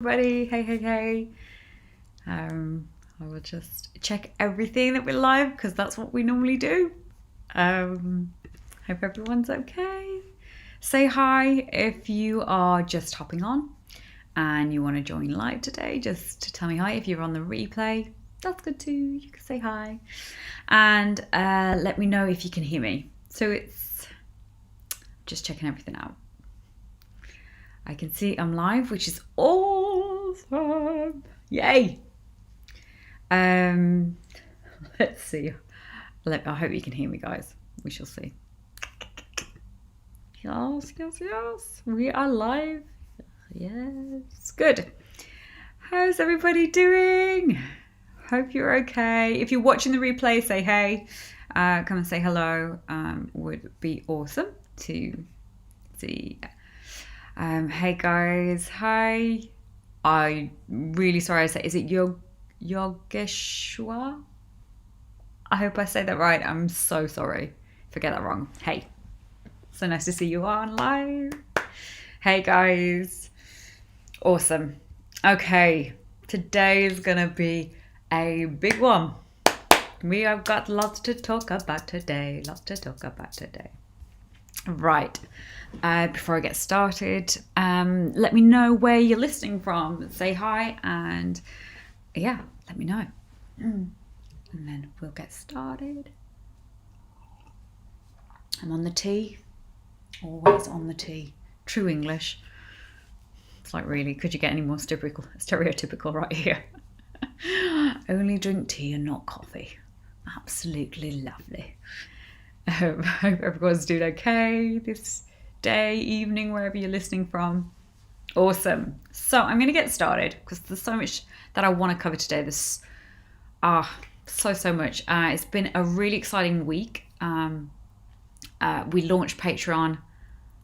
Everybody, hey. I will just check everything that we're live because that's what we normally do. Hope everyone's okay. Say hi if you are just hopping on and you want to join live today. Just to tell me hi. If you're on the replay, that's good too. You can say hi and let me know if you can hear me. So it's just checking everything out. I can see I'm live, which is awesome. Yay. Let's see. I hope you can hear me, guys. We shall see. Yes. We are live. Yes. Good. How's everybody doing? Hope you're okay. If you're watching the replay, say hey. Come and say hello. Would be awesome to see. Hey guys, hi. I'm really sorry I said, is it Yogeshwa? I hope I say that right. I'm so sorry if I get that wrong. Hey, so nice to see you on live. Hey guys, awesome. Okay, today is gonna be a big one. We have got lots to talk about today. Right. Before I get started, let me know where you're listening from. Say hi and yeah, let me know. And then we'll get started. I'm on the tea. Always on the tea. True English. It's like, really, could you get any more stereotypical right here? Only drink tea and not coffee. Absolutely lovely. Hope everyone's doing okay this day, evening, wherever you're listening from. Awesome. So I'm going to get started because there's so much that I want to cover today. There's so much. It's been a really exciting week. We launched Patreon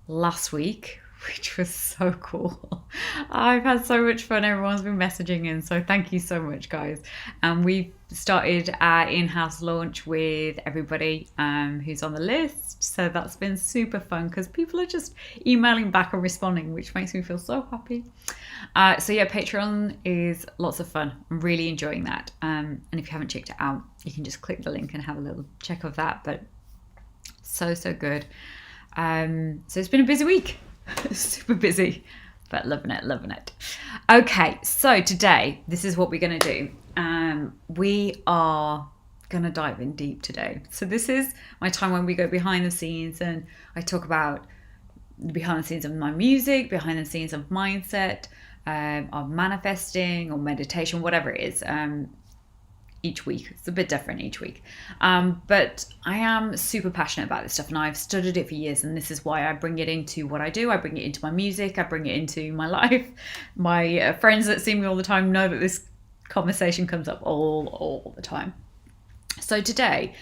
last week, which was so cool. I've had so much fun. Everyone's been messaging in, so thank you so much, guys. And we've started our in-house launch with everybody who's on the list, so that's been super fun because people are just emailing back and responding, which makes me feel so happy. So yeah, Patreon is lots of fun. I'm really enjoying that. And if you haven't checked it out, you can just click the link and have a little check of that. But so good. So it's been a busy week. Super busy, but loving it. Okay, so today, this is what we're going to do. We are going to dive in deep today. So this is my time when we go behind the scenes and I talk about the behind the scenes of my music, behind the scenes of mindset, of manifesting or meditation, whatever it is. Each week. It's a bit different each week. But I am super passionate about this stuff and I've studied it for years, and this is why I bring it into what I do. I bring it into my music. I bring it into my life. My friends that see me all the time know that this conversation comes up all the time. So today,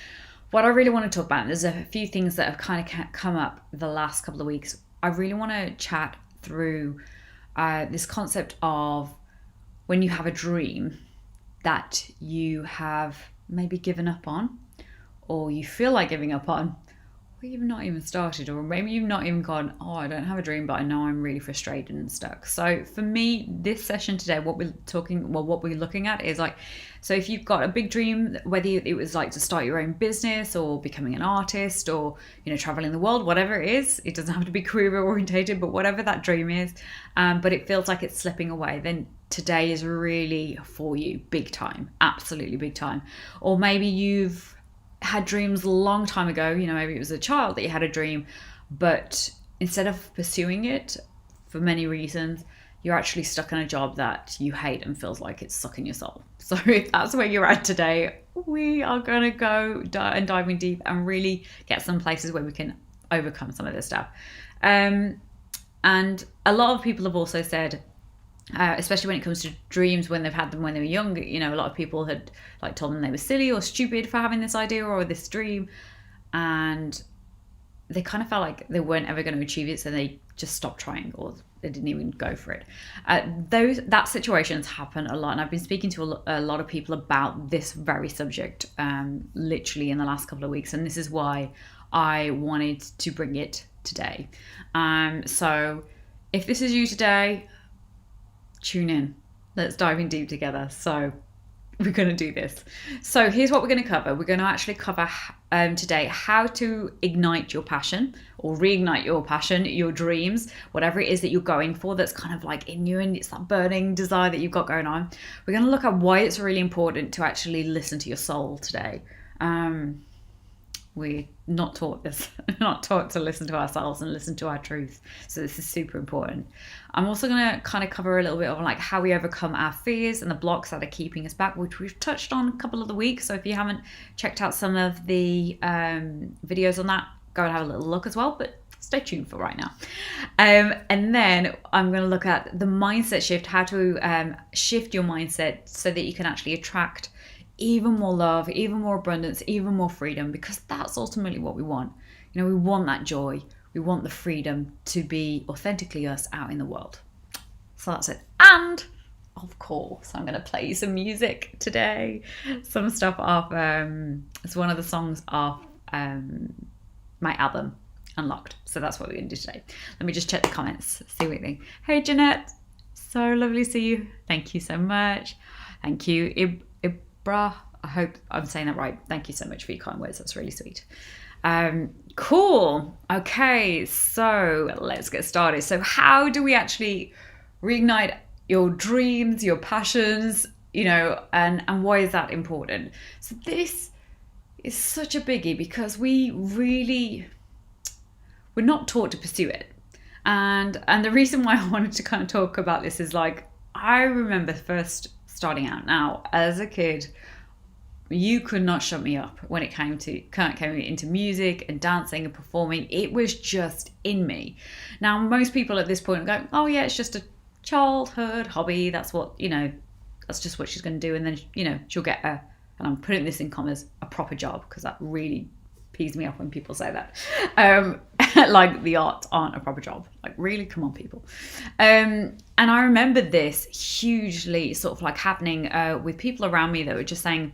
what I really want to talk about, there's a few things that have kind of come up the last couple of weeks. I really want to chat through this concept of when you have a dream that you have maybe given up on, or you feel like giving up on, or you've not even started, or maybe you've not even gone, oh, I don't have a dream, but I know I'm really frustrated and stuck. So for me, this session today, what we're looking at is like, so if you've got a big dream, whether it was like to start your own business or becoming an artist or, traveling the world, whatever it is, it doesn't have to be career orientated, but whatever that dream is, but it feels like it's slipping away, then today is really for you, big time, absolutely big time. Or maybe you've had dreams a long time ago, maybe it was a child that you had a dream, but instead of pursuing it for many reasons, you're actually stuck in a job that you hate and feels like it's sucking your soul. So if that's where you're at today, we are going to go and diving deep and really get some places where we can overcome some of this stuff. And a lot of people have also said, especially when it comes to dreams, when they've had them when they were young, a lot of people had like told them they were silly or stupid for having this idea or this dream, and they kind of felt like they weren't ever going to achieve it, so they just stopped trying or they didn't even go for it. That situations happen a lot, and I've been speaking to a lot of people about this very subject literally in the last couple of weeks, and this is why I wanted to bring it today. So if this is you today, tune in. Let's dive in deep together. So we're going to do this. So here's what we're going to cover. We're going to actually cover today how to ignite your passion or reignite your passion, your dreams, whatever it is that you're going for that's kind of like in you and it's that burning desire that you've got going on. We're going to look at why it's really important to actually listen to your soul today. We're not taught this, not taught to listen to ourselves and listen to our truth. So this is super important. I'm also going to kind of cover a little bit of like how we overcome our fears and the blocks that are keeping us back, which we've touched on a couple of the weeks. So if you haven't checked out some of the videos on that, go and have a little look as well. But stay tuned for right now. And then I'm going to look at the mindset shift, how to shift your mindset so that you can actually attract even more love, even more abundance, even more freedom, because that's ultimately what we want. You know, we want that joy. We want the freedom to be authentically us out in the world. So that's it. And of course, I'm going to play you some music today. Some stuff off, it's one of the songs off my album, Unlocked. So that's what we're going to do today. Let me just check the comments, see what you think. Hey, Jeanette. So lovely to see you. Thank you so much. Thank you. Bruh, I hope I'm saying that right. Thank you so much for your kind words. That's really sweet. Cool. Okay, so let's get started. So how do we actually reignite your dreams, your passions, you know, and why is that important? So this is such a biggie because we're not taught to pursue it. And the reason why I wanted to kind of talk about this is like, I remember first starting out. Now, as a kid, you could not shut me up when it came into music and dancing and performing. It was just in me. Now, most people at this point go, oh yeah, it's just a childhood hobby. That's what, you know, that's just what she's going to do. And then, you know, she'll get and I'm putting this in commas, a proper job, because that really pees me off when people say that. Like the arts aren't a proper job. Like, really, come on, people. And I remember this hugely sort of like happening with people around me that were just saying,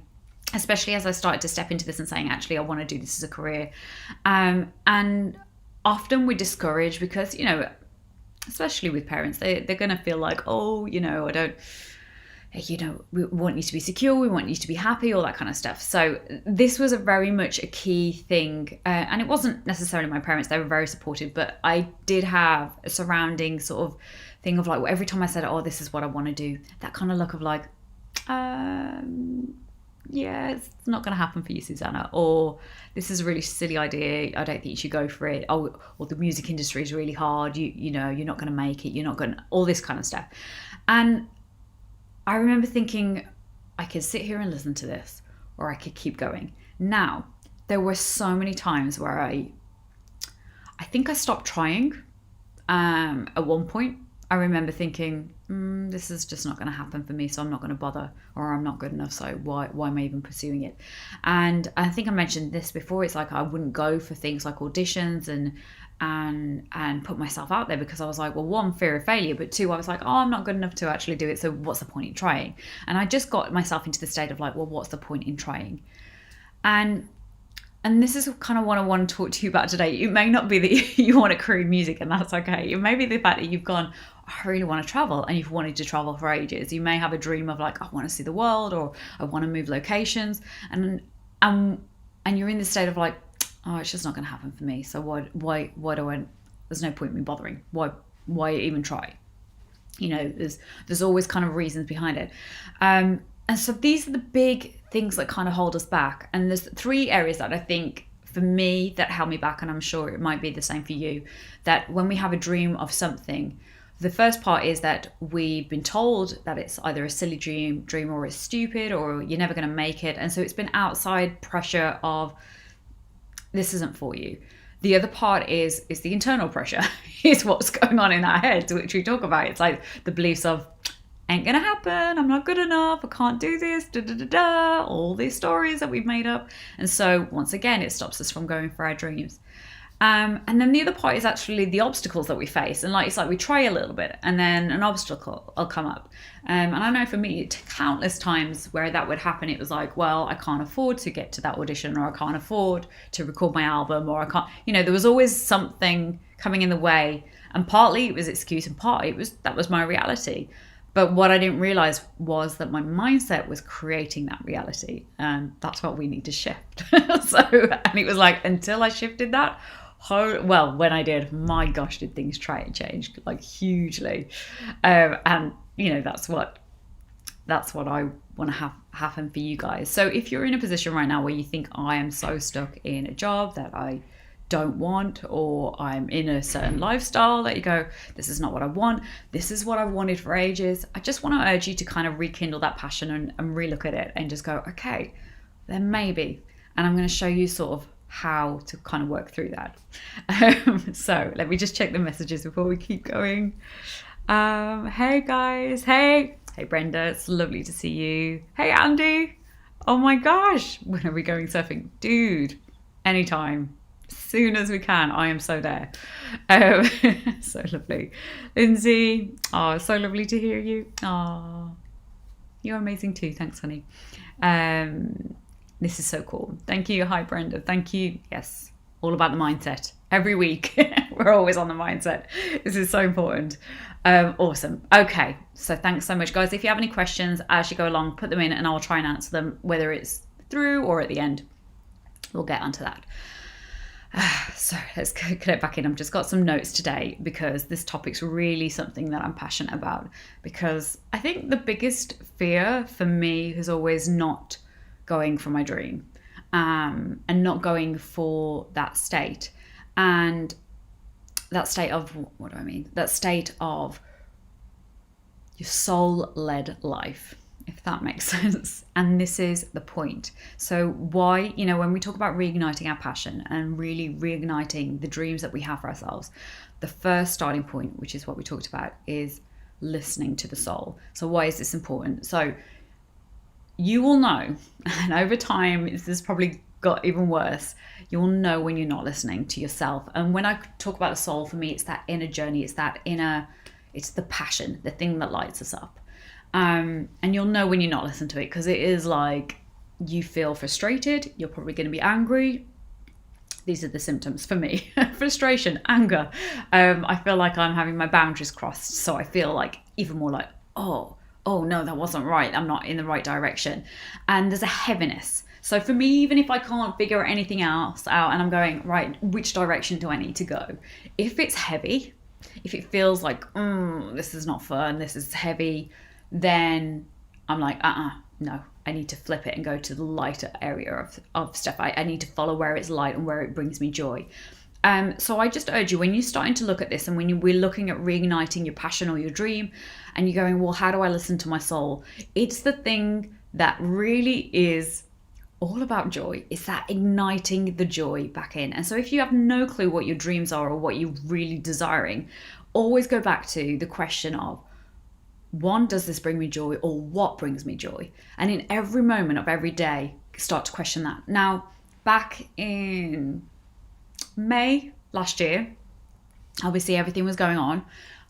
especially as I started to step into this and saying, actually, I want to do this as a career. And often we're discouraged because, you know, especially with parents, they're going to feel like, oh, you know, I don't, you know, we want you to be secure, we want you to be happy, all that kind of stuff. So this was a very much a key thing. And it wasn't necessarily my parents, they were very supportive, but I did have a surrounding sort of thing of like, every time I said, oh, this is what I want to do, that kind of look of like, yeah, it's not going to happen for you, Susanna, or this is a really silly idea, I don't think you should go for it, or the music industry is really hard, you know, you're not going to make it, you're not going to, all this kind of stuff. And I remember thinking, I could sit here and listen to this, or I could keep going. Now, there were so many times where I think I stopped trying. At one point, I remember thinking, this is just not going to happen for me, so I'm not going to bother, or I'm not good enough, so why am I even pursuing it? And I think I mentioned this before, it's like I wouldn't go for things like auditions and put myself out there because I was like, well, one, fear of failure, but two, I was like, oh, I'm not good enough to actually do it, so what's the point in trying? And I just got myself into the state of like, well, what's the point in trying? And this is kind of what I want to talk to you about today. It may not be that you want to career in music, and that's okay. It may be the fact that you've gone, I really want to travel, and you've wanted to travel for ages. You may have a dream of like, I want to see the world, or I want to move locations, and you're in the state of like, oh, it's just not going to happen for me. So why do I? There's no point in me bothering. Why even try? You know, there's always kind of reasons behind it. And so these are the big things that kind of hold us back. And there's three areas that I think for me that held me back, and I'm sure it might be the same for you, that when we have a dream of something, the first part is that we've been told that it's either a silly dream or it's stupid or you're never going to make it. And so it's been outside pressure of this isn't for you. The other part is the internal pressure, is what's going on in our heads, which we talk about. It's like the beliefs of, ain't gonna happen, I'm not good enough, I can't do this, all these stories that we've made up. And so once again, it stops us from going for our dreams. And then the other part is actually the obstacles that we face. And like, it's like we try a little bit and then an obstacle will come up. And I know for me, countless times where that would happen, it was like, well, I can't afford to get to that audition, or I can't afford to record my album, or I can't, you know, there was always something coming in the way. And partly it was excuse and partly that was my reality. But what I didn't realize was that my mindset was creating that reality. And that's what we need to shift. And it was like, until I shifted that, well, when I did, my gosh, did things try and change like hugely. And, that's what I want to have happen for you guys. So if you're in a position right now where you think I am so stuck in a job that I don't want, or I'm in a certain lifestyle that you go, this is not what I want, this is what I've wanted for ages, I just want to urge you to kind of rekindle that passion and relook at it and just go, okay, then maybe. And I'm going to show you sort of how to kind of work through that. So let me just check the messages before we keep going. Hey guys, hey Brenda, it's lovely to see you. Hey Andy, oh my gosh, when are we going surfing? Dude, anytime, as soon as we can. I am so there. So lovely. Lindsay, oh, so lovely to hear you. Oh, you're amazing too. Thanks, honey. This is so cool. Thank you. Hi Brenda, thank you. Yes, all about the mindset. Every week, we're always on the mindset. This is so important. Awesome. Okay, so thanks so much, guys. If you have any questions as you go along, put them in and I'll try and answer them, whether it's through or at the end. We'll get onto that. So let's get it back in. I've just got some notes today because this topic's really something that I'm passionate about, because I think the biggest fear for me is always not going for my dream, and not going for that state. And that state of, what do I mean? That state of your soul-led life, if that makes sense. And this is the point. So why, when we talk about reigniting our passion and really reigniting the dreams that we have for ourselves, the first starting point, which is what we talked about, is listening to the soul. So why is this important? So you will know, and over time, this has probably got even worse, you'll know when you're not listening to yourself. And when I talk about the soul, for me, it's that inner journey, it's the passion, the thing that lights us up. And you'll know when you're not listening to it, because it is like you feel frustrated, you're probably going to be angry. These are the symptoms for me. Frustration, anger. I feel like I'm having my boundaries crossed. So I feel like even more like, oh no, that wasn't right. I'm not in the right direction. And there's a heaviness. So for me, even if I can't figure anything else out and I'm going, right, which direction do I need to go? If it's heavy, if it feels like, this is not fun, this is heavy, then I'm like, no, I need to flip it and go to the lighter area of stuff. I need to follow where it's light and where it brings me joy. So I just urge you, when you're starting to look at this and when we're looking at reigniting your passion or your dream and you're going, well, how do I listen to my soul? It's the thing that really is all about joy. It's that igniting the joy back in. And so if you have no clue what your dreams are or what you're really desiring, always go back to the question of, one, does this bring me joy, or what brings me joy? And in every moment of every day, start to question that. Now, back in May last year, obviously everything was going on.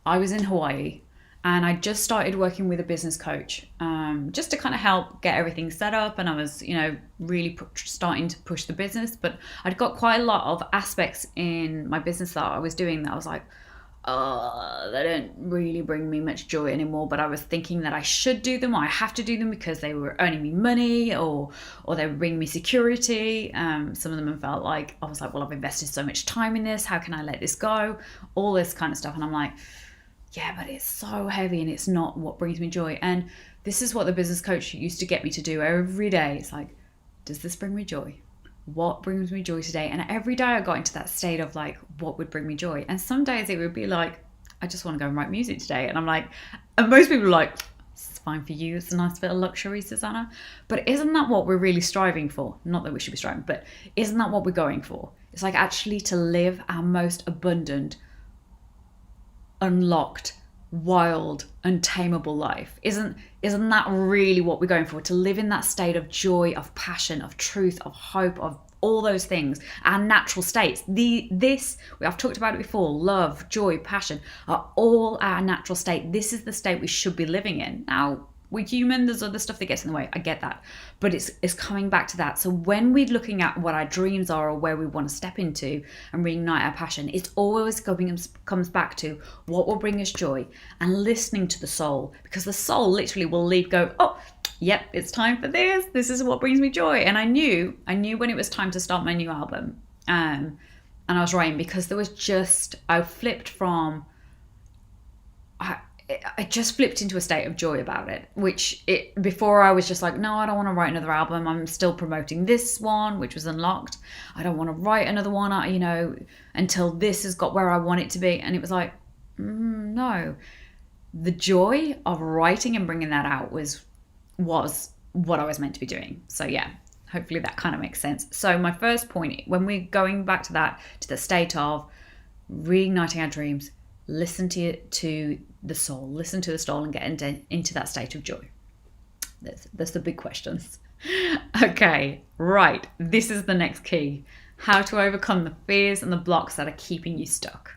I was in Hawaii and I just started working with a business coach, just to kind of help get everything set up. And I was, really starting to push the business, but I'd got quite a lot of aspects in my business that I was doing that I was like, they don't really bring me much joy anymore. But I was thinking that I should do them, or I have to do them because they were earning me money, or they would bring me security. Some of them felt like, I was like, well, I've invested so much time in this, how can I let this go? All this kind of stuff. And I'm like, yeah, but it's so heavy and it's not what brings me joy. And this is what the business coach used to get me to do every day. It's like, does this bring me joy? What brings me joy today? And every day I got into that state of like, what would bring me joy? And some days it would be like, I just want to go and write music today. And I'm like, and most people are like, it's fine for you, it's a nice bit of luxury, Susanna. But isn't that what we're really striving for? Not that we should be striving, but isn't that what we're going for? It's like actually to live our most abundant, unlocked, wild, untameable life. Isn't that really what we're going for? To live in that state of joy, of passion, of truth, of hope, of all those things, our natural states. I've talked about it before, love, joy, passion are all our natural state. This is the state we should be living in. Now, we're human, there's other stuff that gets in the way. I get that. But it's coming back to that. So when we're looking at what our dreams are or where we want to step into and reignite our passion, it's always comes back to what will bring us joy and listening to the soul, because the soul literally will go, oh, yep, it's time for this. This is what brings me joy. And I knew when it was time to start my new album. And I was writing, because there was just, I just flipped into a state of joy about it, before I was just like, no, I don't want to write another album. I'm still promoting this one, which was Unlocked. I don't want to write another one, until this has got where I want it to be. And it was like, no, the joy of writing and bringing that out was what I was meant to be doing. So yeah, hopefully that kind of makes sense. So my first point, when we're going back to that, to the state of reigniting our dreams, listen to the soul, and get into that state of joy. That's the big questions. Okay, right. This is the next key. How to overcome the fears and the blocks that are keeping you stuck.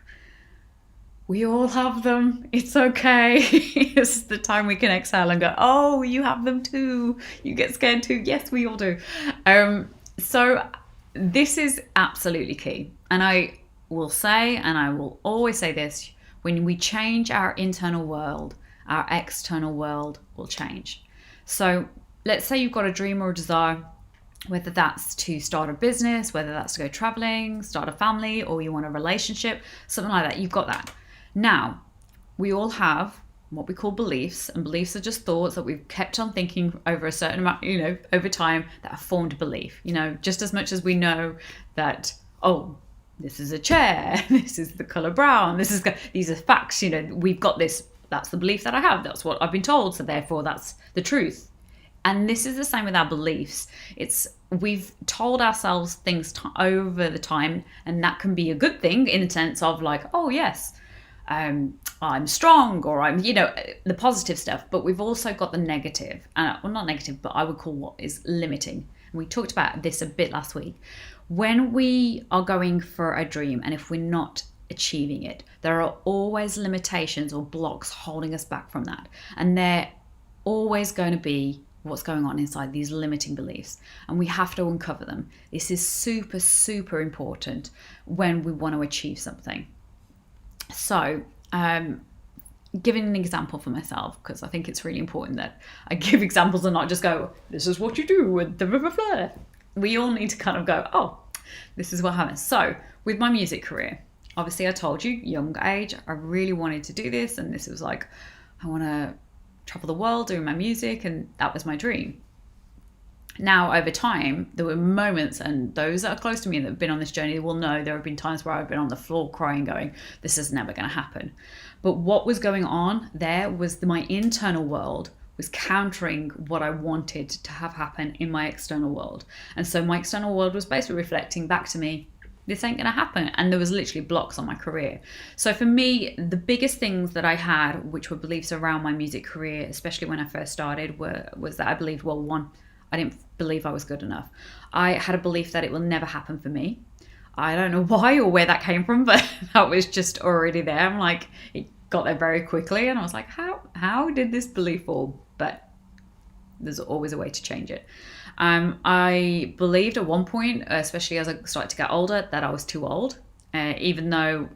We all have them. It's okay. It's the time we can exhale and go, oh, you have them too. You get scared too. Yes, we all do. So this is absolutely key. And I will say, and I will always say this, when we change our internal world, our external world will change. So let's say you've got a dream or a desire, whether that's to start a business, whether that's to go traveling, start a family, or you want a relationship, something like that. You've got that. Now, we all have what we call beliefs, and beliefs are just thoughts that we've kept on thinking over a certain amount, over time, that have formed a belief. Just as much as we know that, oh, this is a chair, this is the color brown, these are facts, we've got this, that's the belief that I have, that's what I've been told, so therefore that's the truth. And this is the same with our beliefs. We've told ourselves things over the time, and that can be a good thing in the sense of like, oh yes, I'm strong, or I'm, the positive stuff. But we've also got the negative, well, not negative, but I would call what is limiting. And we talked about this a bit last week. When we are going for a dream, and if we're not achieving it, there are always limitations or blocks holding us back from that. And they're always going to be what's going on inside these limiting beliefs. And we have to uncover them. This is super, super important when we want to achieve something. So, giving an example for myself, because I think it's really important that I give examples and not just go, this is what you do with the blah, blah, blah. We all need to kind of go, oh, this is what happens. So with my music career, obviously I told you, young age, I really wanted to do this. And this was like, I want to travel the world doing my music. And that was my dream. Now, over time, there were moments, and those that are close to me that have been on this journey will know there have been times where I've been on the floor crying, going, this is never going to happen. But what was going on there was my internal world was countering what I wanted to have happen in my external world. And so my external world was basically reflecting back to me, this ain't going to happen. And there was literally blocks on my career. So for me, the biggest things that I had, which were beliefs around my music career, especially when I first started, was that I believed, well, one, I didn't believe I was good enough. I had a belief that it will never happen for me. I don't know why or where that came from, but that was just already there. I'm like, it got there very quickly. And I was like, how did this belief fall? But there's always a way to change it. I believed at one point, especially as I started to get older, that I was too old. Even though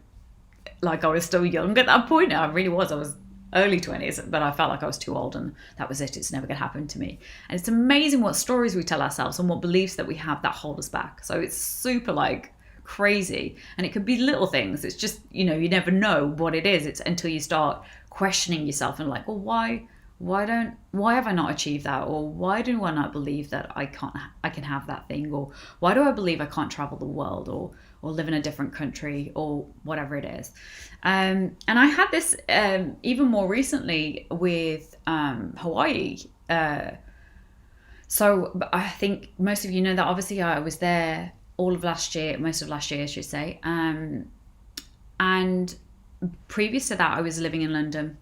like I was still young at that point. I really was. I was early 20s, but I felt like I was too old and that was it. It's never going to happen to me. And it's amazing what stories we tell ourselves and what beliefs that we have that hold us back. So it's super like crazy. And it could be little things. It's just, you never know what it is. It's until you start questioning yourself and like, well, why have I not achieved that? Or why do I not believe that I can have that thing? Or why do I believe I can't travel the world or live in a different country or whatever it is? And I had this even more recently with Hawaii. So I think most of you know that obviously I was there most of last year, I should say. And previous to that, I was living in London.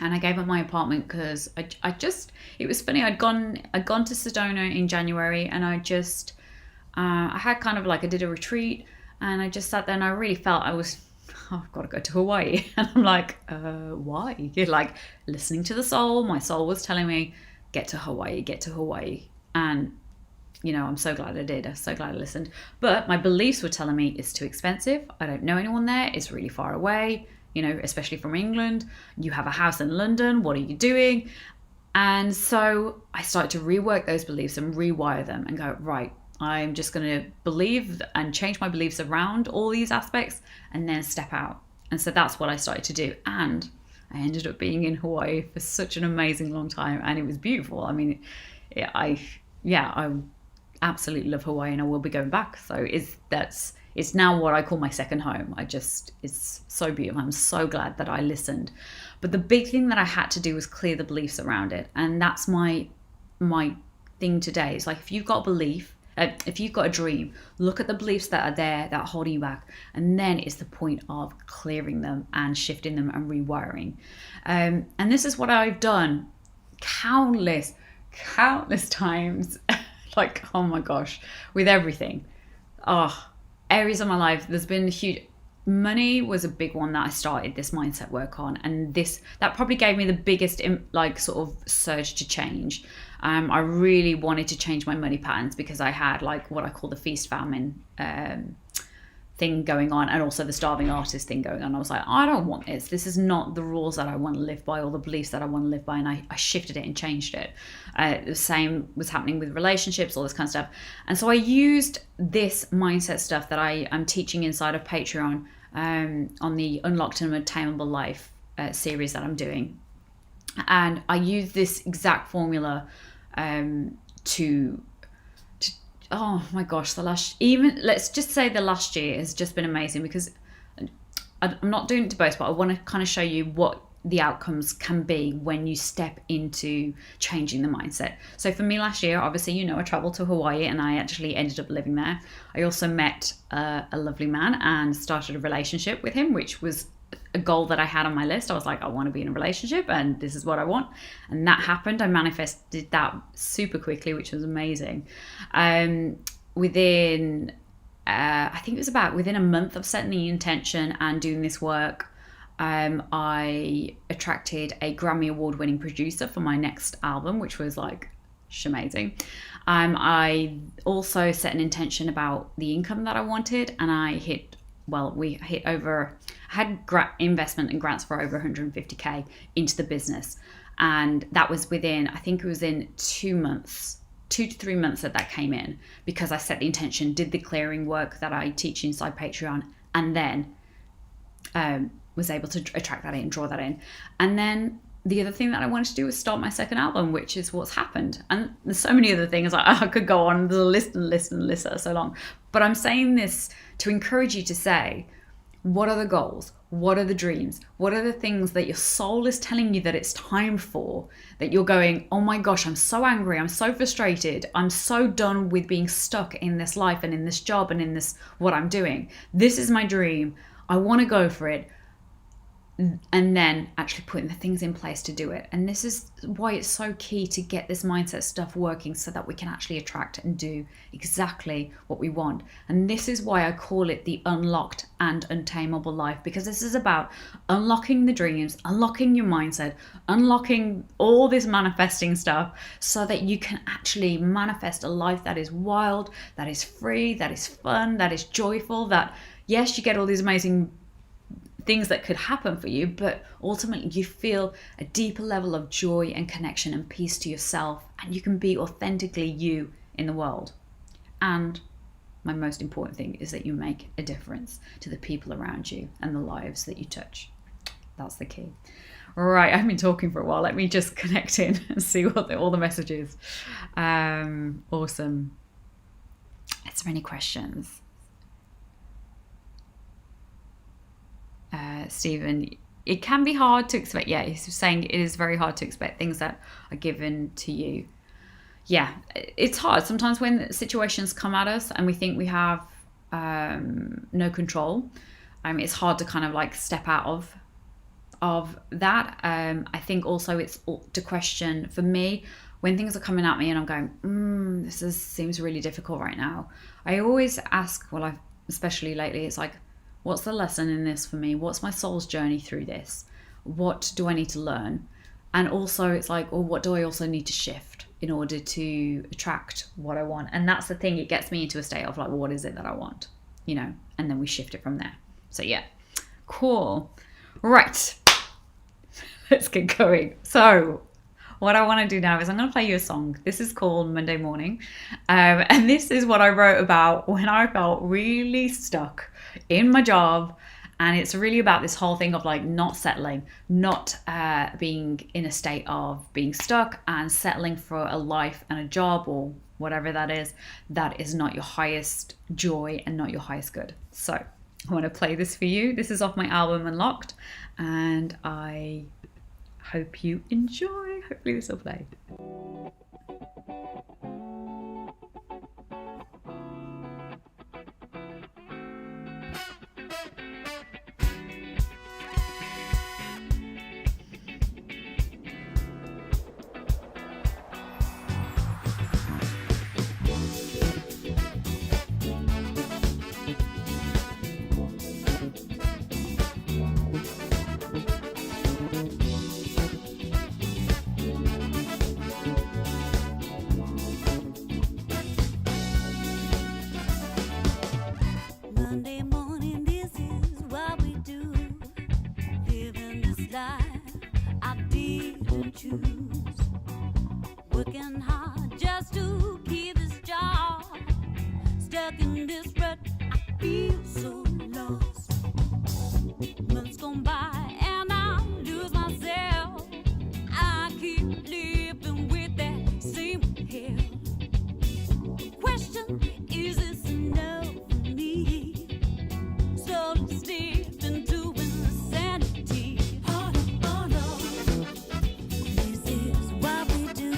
And I gave up my apartment because it was funny. I'd gone to Sedona in January, and I had kind of like, I did a retreat, and I just sat there and I really felt I was oh, I've got to go to Hawaii. And I'm like, why? You're like, listening to the soul. My soul was telling me, get to Hawaii, get to Hawaii. And, I'm so glad I did. I'm so glad I listened. But my beliefs were telling me it's too expensive. I don't know anyone there. It's really far away, especially from England. You have a house in London. What are you doing? And so I started to rework those beliefs and rewire them and go, right, I'm just going to believe and change my beliefs around all these aspects and then step out. And so that's what I started to do. And I ended up being in Hawaii for such an amazing long time. And it was beautiful. I mean, I absolutely love Hawaii and I will be going back. So it's now what I call my second home. It's so beautiful. I'm so glad that I listened. But the big thing that I had to do was clear the beliefs around it. And that's my thing today. It's like, if you've got a belief, if you've got a dream, look at the beliefs that are there that are holding you back. And then it's the point of clearing them and shifting them and rewiring. And this is what I've done countless times. Like, oh my gosh, with everything. Areas of my life, there's been huge. Money was a big one that I started this mindset work on, and that probably gave me the biggest sort of surge to change. I really wanted to change my money patterns because I had like what I call the feast famine thing going on, and also the starving artist thing going on. I was like, I don't want this. This is not the rules that I want to live by or the beliefs that I want to live by. And I shifted it and changed it. The same was happening with relationships, all this kind of stuff. And so I used this mindset stuff that I'm teaching inside of Patreon on the Unlocked and Untameable Life series that I'm doing. And I used this exact formula to oh my gosh, let's just say the last year has just been amazing, because I'm not doing it to boast, but I want to kind of show you what the outcomes can be when you step into changing the mindset. So for me last year, obviously, I traveled to Hawaii and I actually ended up living there. I also met a lovely man and started a relationship with him, which was a goal that I had on my list. I was like, I want to be in a relationship and this is what I want. And that happened. I manifested that super quickly, which was amazing. Within, I think it was about within a month of setting the intention and doing this work, I attracted a Grammy Award winning producer for my next album, which was like amazing. I also set an intention about the income that I wanted, and we hit over, I had investment and grants for over 150k into the business. And that was within, I think it was in 2 to 3 months that came in, because I set the intention, did the clearing work that I teach inside Patreon, and then was able to attract that in, draw that in. And then the other thing that I wanted to do was start my second album, which is what's happened. And there's so many other things. I could go on, there's a list that are so long. But I'm saying this to encourage you to say, what are the goals? What are the dreams? What are the things that your soul is telling you that it's time for? That you're going, oh my gosh, I'm so angry. I'm so frustrated. I'm so done with being stuck in this life and in this job and in this, what I'm doing. This is my dream. I want to go for it. And then actually putting the things in place to do it. And this is why it's so key to get this mindset stuff working, so that we can actually attract and do exactly what we want. And this is why I call it the Unlocked and Untameable Life, because this is about unlocking the dreams, unlocking your mindset, unlocking all this manifesting stuff, so that you can actually manifest a life that is wild, that is free, that is fun, that is joyful, that yes, you get all these amazing things that could happen for you, but ultimately you feel a deeper level of joy and connection and peace to yourself, and you can be authentically you in the world. And my most important thing is that you make a difference to the people around you and the lives that you touch. That's the key. Right, I've been talking for a while. Let me just connect in and see what all the messages. Awesome. Is there any questions? Stephen, it can be hard to expect. Yeah, he's saying it is very hard to expect things that are given to you. Yeah, it's hard sometimes when situations come at us and we think we have no control. It's hard to kind of like step out of that. I think also it's to question, for me, when things are coming at me and I'm going, seems really difficult right now. I always ask, especially lately, it's like, What's the lesson in this for me? What's my soul's journey through this? What do I need to learn? And also it's like, oh, what do I also need to shift in order to attract what I want? And that's the thing, it gets me into a state of like, well, what is it that I want? You know, and then we shift it from there. So yeah, cool. Right, let's get going. So what I want to do now is I'm going to play you a song. This is called Monday Morning. And this is what I wrote about when I felt really stuck in my job. And it's really about this whole thing of like not settling, not being in a state of being stuck and settling for a life and a job or whatever that is not your highest joy and not your highest good. So I want to play this for you. This is off my album Unlocked, and I hope you enjoy. Hopefully this will play. Working hard just to keep this job. Stuck in this rut, I feel so lost. Months gone by and I lose myself. I keep living with that same hell. Question, is this enough for me? So slipped into insanity. Oh no, this is what we do.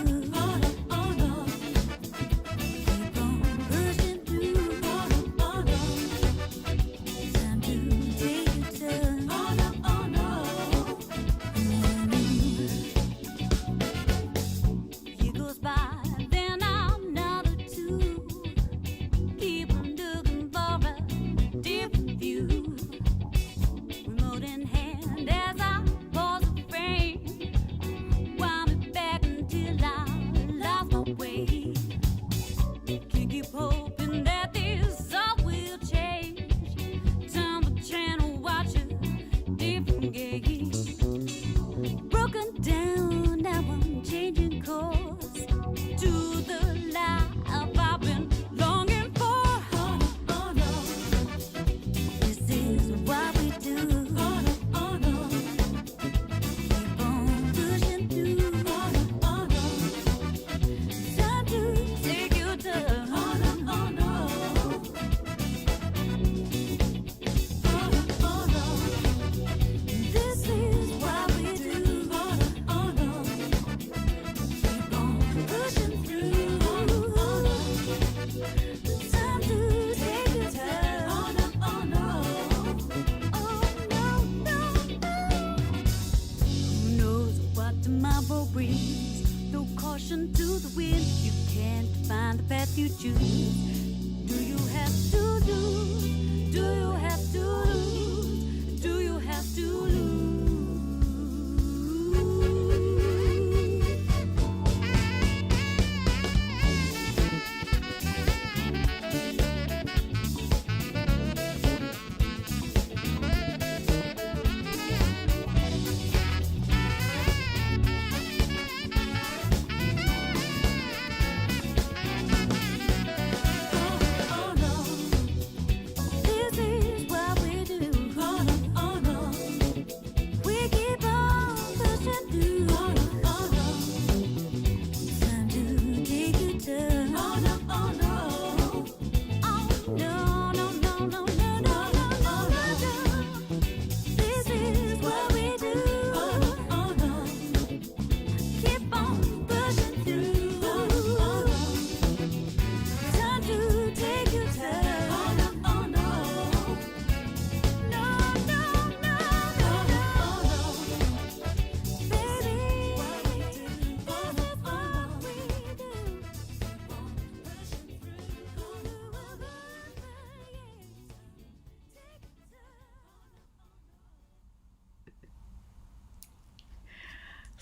To the wind, you can't find the path you choose. Do you have to lose? Do you have to lose? Do you have to lose?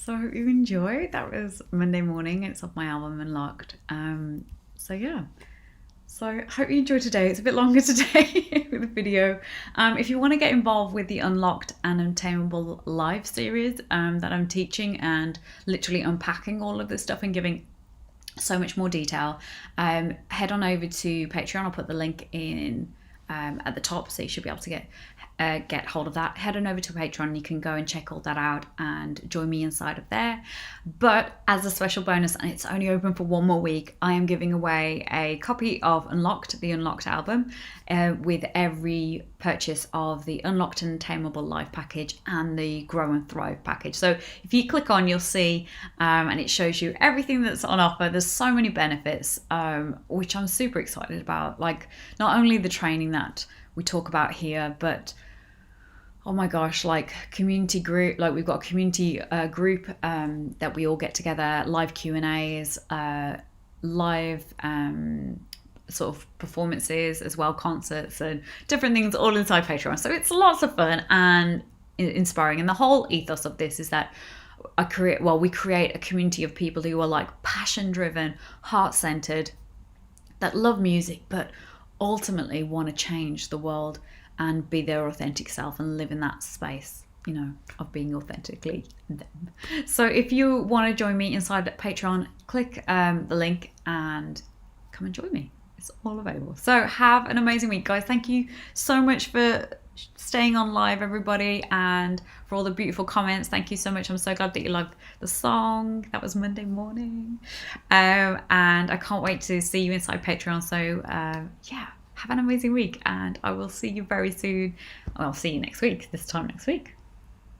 So I hope you enjoyed. That was Monday morning. It's off my album Unlocked. So yeah. So hope you enjoyed today. It's a bit longer today with the video. If you want to get involved with the Unlocked and Untameable Life series that I'm teaching and literally unpacking all of this stuff and giving so much more detail, head on over to Patreon. I'll put the link in at the top, so you should be able to get hold of that. Head on over to Patreon. You can go and check all that out and join me inside of there. But as a special bonus, and it's only open for one more week, I am giving away a copy of Unlocked, the Unlocked album, with every purchase of the Unlocked and Tameable Life package and the Grow and Thrive package. So if you click on, you'll see, and it shows you everything that's on offer. There's so many benefits, which I'm super excited about. Like, not only the training that we talk about here, but oh my gosh, like community group, like we've got a community group that we all get together, live Q&As, live sort of performances as well, concerts and different things all inside Patreon. So it's lots of fun and inspiring. And the whole ethos of this is that we create a community of people who are like passion driven, heart centered, that love music, but ultimately want to change the world and be their authentic self and live in that space, you know, of being authentically them. So if you want to join me inside Patreon, click the link and come and join me. It's all available. So have an amazing week, guys. Thank you so much for staying on live, everybody, and for all the beautiful comments. Thank you so much. I'm so glad that you loved the song. That was Monday morning. And I can't wait to see you inside Patreon. So yeah, have an amazing week, and I will see you very soon. I'll see you next week, this time next week.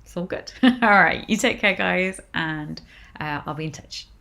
It's all good. All right, you take care, guys, and I'll be in touch.